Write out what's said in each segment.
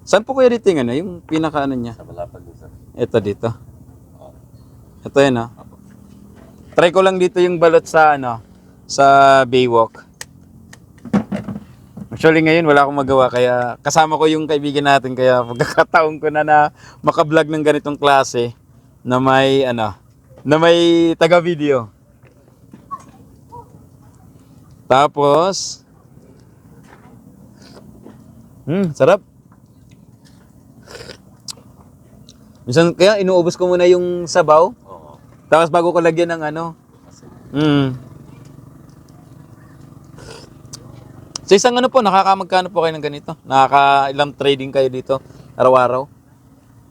Saan po kuya dito yung ano? Yung pinaka ano niya? Sa Malapag doon sir. Ito dito. Oo. Ito yun ah. Try ko lang dito yung balot sa ano, sa Baywalk. Actually ngayon wala akong magawa kaya kasama ko yung kaibigan natin kaya pagkakataon ko na maka-vlog ng ganitong klase na may ano, na may taga-video. Tapos sarap. Minsan kaya inuubos ko muna yung sabaw. Oo. Tapos bago ko lagyan ng ano. Sa isang ano po, nakakamagkano po kayo ng ganito? Nakaka-ilang trading kayo dito araw-araw?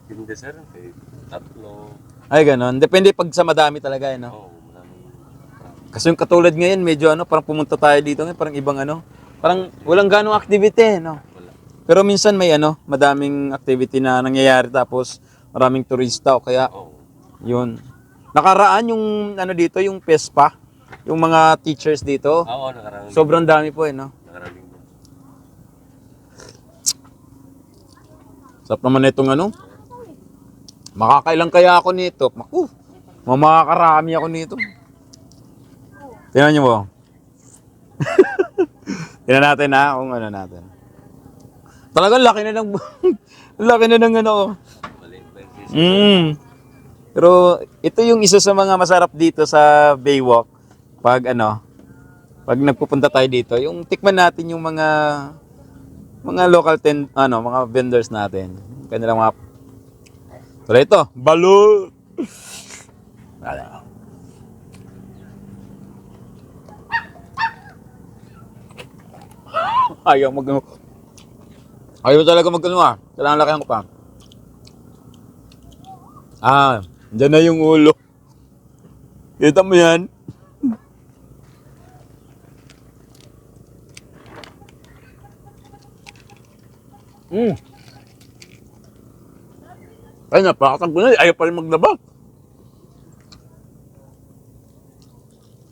Hindi sir. Kay tatlo. Ay, ganon. Depende pag sa madami talaga, no? Oo. Maraming. Kasi yung katulad ngayon, medyo ano, parang pumunta tayo dito ngayon, parang ibang ano. Parang walang ganong activity, no? Wala. Pero minsan may ano, madaming activity na nangyayari tapos maraming turista o kaya Oo. yun. Nakaraan yung ano dito, yung PESPA, yung mga teachers dito. Oo, nakarang. Sobrang dami po no? Nakarang linggo. Sarap naman itong ano. Makakailang kaya ako nito. Maku, mamakarami ako nito. Tingnan nyo po. Tingnan natin ha, kung ano natin. Talagang laki na ng, laki na ng ano. Maliit pa yung sisi. Pero ito yung isa sa mga masarap dito sa Baywalk. Pag ano, pag nagpupunta tayo dito, yung tikman natin yung mga local mga vendors natin. Kanilang mga pero ito, balot. Ayaw mag Ayaw talaga mag-ano Kailangan laki ko pa. Diyan na yung ulo. Kita mo yan? Ay, napakasang ko na. Ayaw pa rin maglaba.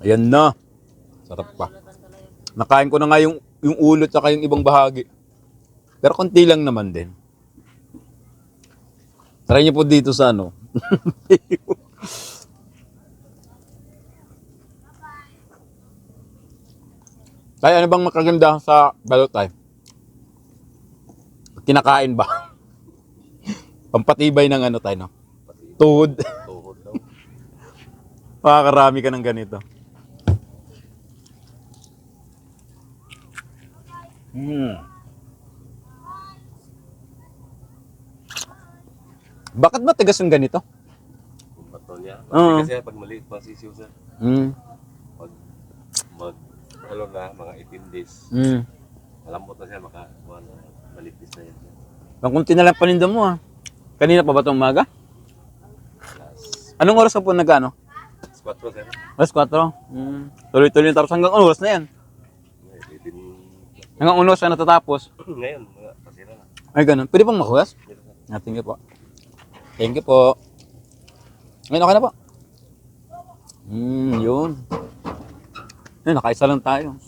Ayan na. Sarap pa. Nakain ko na nga yung ulo at yung ibang bahagi. Pero konti lang naman din. Try niyo po dito sa ano. Tay, ano bang makaganda sa balot tay? Kinakain ba? Pampatibay ng ano tayo, no? Tuhod. Tuhod daw. Makakarami ka ng ganito. Bakit ba tigas yung ganito? Yung bato niya. Oo. Kasi pag maliit pa sisiw sir. Pag ano na, mga 18 days. Malambot na siya, malipis na yan. Ang kunti na lang paninda mo Kanina pa ba itong umaga? Anong oras ka po nag-ano? 4 sir. Alas 4. Tuloy-tuloy tapos hanggang oras na yan. 18. Hanggang unos na natatapos. Ngayon, kasira na. Ay, ganun. Pwede pang makulas? Thank you po. Thank you po. Ngayon, okay na po. Yun. Nakaisa lang tayo.